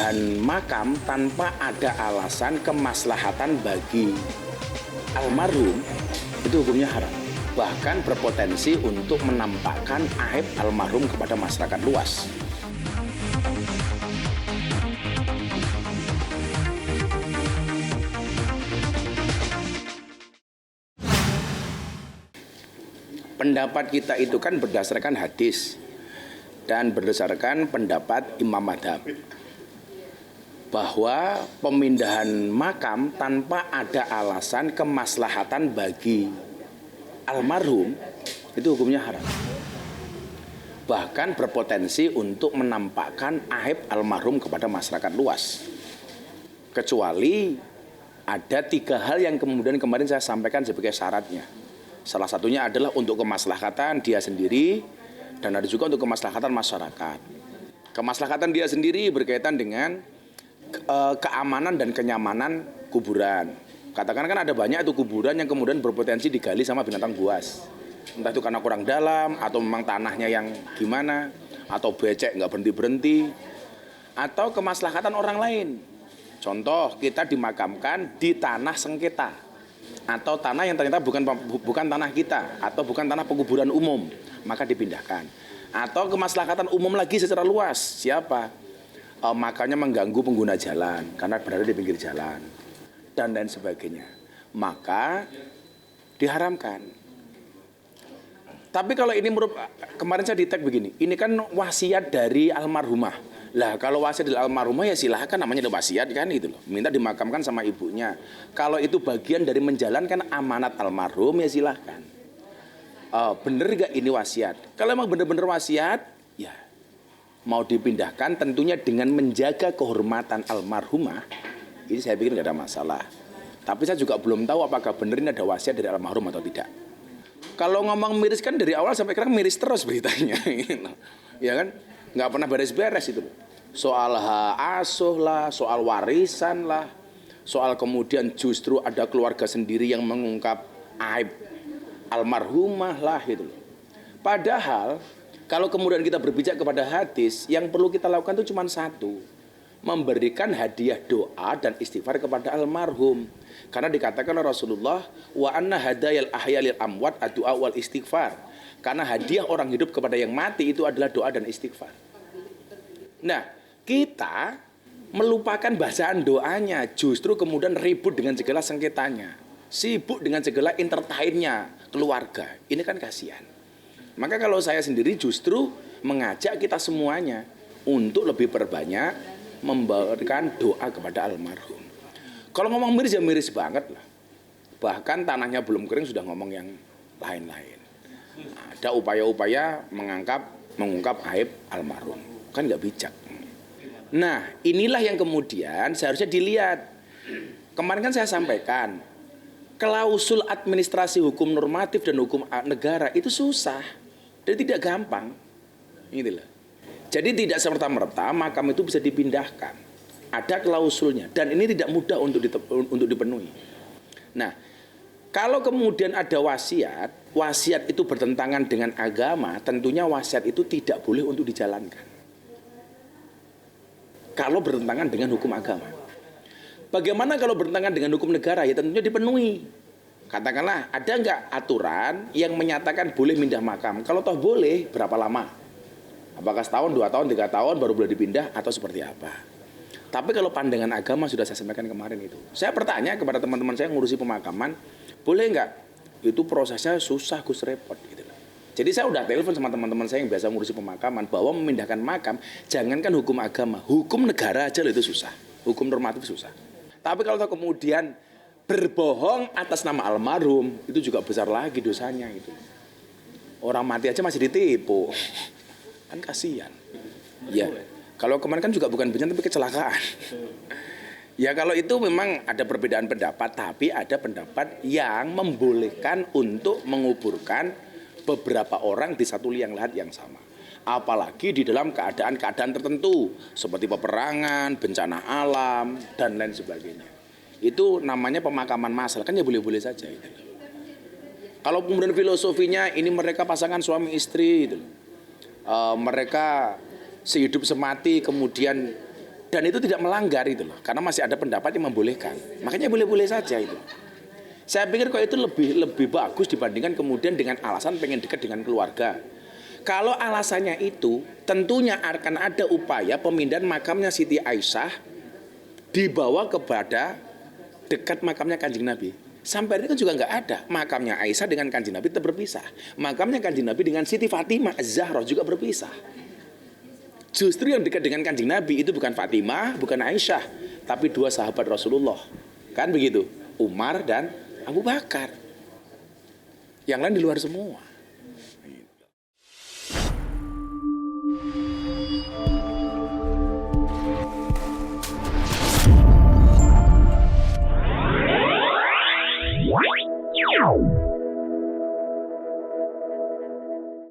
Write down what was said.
pemindahan makam tanpa ada alasan kemaslahatan bagi almarhum itu hukumnya haram. Bahkan berpotensi untuk menampakkan aib almarhum kepada masyarakat luas. Pendapat kita itu kan berdasarkan hadis dan berdasarkan pendapat imam madhab bahwa pemindahan makam tanpa ada alasan kemaslahatan bagi almarhum itu hukumnya haram. Bahkan berpotensi untuk menampakkan aib almarhum kepada masyarakat luas. Kecuali ada 3 hal yang kemudian kemarin saya sampaikan sebagai syaratnya. Salah satunya adalah untuk kemaslahatan dia sendiri dan ada juga untuk kemaslahatan masyarakat. Kemaslahatan dia sendiri berkaitan dengan keamanan dan kenyamanan kuburan. Katakan kan ada banyak itu kuburan yang kemudian berpotensi digali sama binatang buas. Entah itu karena kurang dalam atau memang tanahnya yang gimana atau becek nggak berhenti-berhenti atau kemaslahatan orang lain. Contoh, kita dimakamkan di tanah sengketa atau tanah yang ternyata bukan tanah kita atau bukan tanah penguburan umum, maka dipindahkan. Atau kemaslahatan umum lagi secara luas, siapa? Makanya mengganggu pengguna jalan karena berada di pinggir jalan dan lain sebagainya, maka diharamkan. Tapi kalau ini kemarin saya di tag begini, ini kan wasiat dari almarhumah. Lah kalau wasiat dari almarhumah ya silahkan, namanya wasiat kan itu loh, minta dimakamkan sama ibunya. Kalau itu bagian dari menjalankan amanat almarhum ya silahkan. Bener gak ini wasiat? Kalau emang bener-bener wasiat, ya mau dipindahkan tentunya dengan menjaga kehormatan almarhumah. Ini saya pikir gak ada masalah. Tapi saya juga belum tahu apakah bener ini ada wasiat dari almarhum atau tidak. Kalau ngomong miris kan dari awal sampai sekarang miris terus beritanya, ya kan? Nggak pernah beres-beres itu. Soal hak asuh lah, soal warisan lah, soal kemudian justru ada keluarga sendiri yang mengungkap aib almarhumah lah gitu. Padahal kalau kemudian kita berbicara kepada hadis, yang perlu kita lakukan itu cuma satu, memberikan hadiah doa dan istighfar kepada almarhum. Karena dikatakan oleh Rasulullah, wa anna hadayal ahya lil amwat ad-du'a wal istighfar. Karena hadiah orang hidup kepada yang mati itu adalah doa dan istighfar. Nah, kita melupakan bacaan doanya, justru kemudian ribut dengan segala sengketanya, sibuk dengan segala entertainnya keluarga. Ini kan kasihan. Maka kalau saya sendiri justru mengajak kita semuanya untuk lebih perbanyak memberikan doa kepada almarhum. Kalau ngomong miris ya miris banget lah. Bahkan tanahnya belum kering sudah ngomong yang lain-lain. Ada upaya-upaya mengungkap aib almarhum. Kan nggak bijak. Nah, inilah yang kemudian seharusnya dilihat. Kemarin kan saya sampaikan, klausul administrasi hukum normatif dan hukum negara itu susah dan tidak gampang. Inilah. Jadi tidak serta-merta makam itu bisa dipindahkan. Ada klausulnya dan ini tidak mudah untuk dipenuhi. Nah, kalau kemudian ada wasiat itu bertentangan dengan agama, tentunya wasiat itu tidak boleh untuk dijalankan. Kalau bertentangan dengan hukum agama. Bagaimana kalau bertentangan dengan hukum negara? Ya tentunya dipenuhi. Katakanlah ada nggak aturan yang menyatakan boleh pindah makam? Kalau toh boleh, berapa lama? Apakah setahun, 2 tahun, 3 tahun baru boleh dipindah atau seperti apa? Tapi kalau pandangan agama sudah saya sampaikan kemarin itu. Saya bertanya kepada teman-teman saya yang ngurusi pemakaman, boleh nggak? Itu prosesnya susah, Gus, repot gitu. Jadi saya udah telepon sama teman-teman saya yang biasa ngurusi pemakaman bahwa memindahkan makam, jangankan hukum agama, hukum negara aja loh itu susah. Hukum normatif susah. Tapi kalau kemudian berbohong atas nama almarhum, itu juga besar lagi dosanya itu. Orang mati aja masih ditipu. Kan kasihan. Ya. Kalau kemarin kan juga bukan bencana tapi kecelakaan. Ya kalau itu memang ada perbedaan pendapat, tapi ada pendapat yang membolehkan untuk menguburkan beberapa orang di satu liang lahat yang sama. Apalagi di dalam keadaan-keadaan tertentu seperti peperangan, bencana alam dan lain sebagainya. Itu namanya pemakaman massal, kan ya boleh-boleh saja itu. Kalau kemudian filosofinya ini mereka pasangan suami istri itu. Mereka sehidup semati kemudian Dan itu tidak melanggar itu loh, karena masih ada pendapat yang membolehkan. Makanya boleh-boleh saja itu. Saya pikir kok itu lebih bagus dibandingkan kemudian dengan alasan pengen dekat dengan keluarga. Kalau alasannya itu, tentunya akan ada upaya pemindahan makamnya Siti Aisyah dibawa kepada dekat makamnya Kanjeng Nabi. Sampai ini kan juga nggak ada. Makamnya Aisyah dengan Kanjeng Nabi tetap berpisah. Makamnya Kanjeng Nabi dengan Siti Fatimah Az-Zahra juga berpisah. Justru yang dekat dengan Kanjeng Nabi itu bukan Fatimah, bukan Aisyah, tapi dua sahabat Rasulullah. Kan begitu? Umar dan Abu Bakar. Yang lain di luar semua. Wow.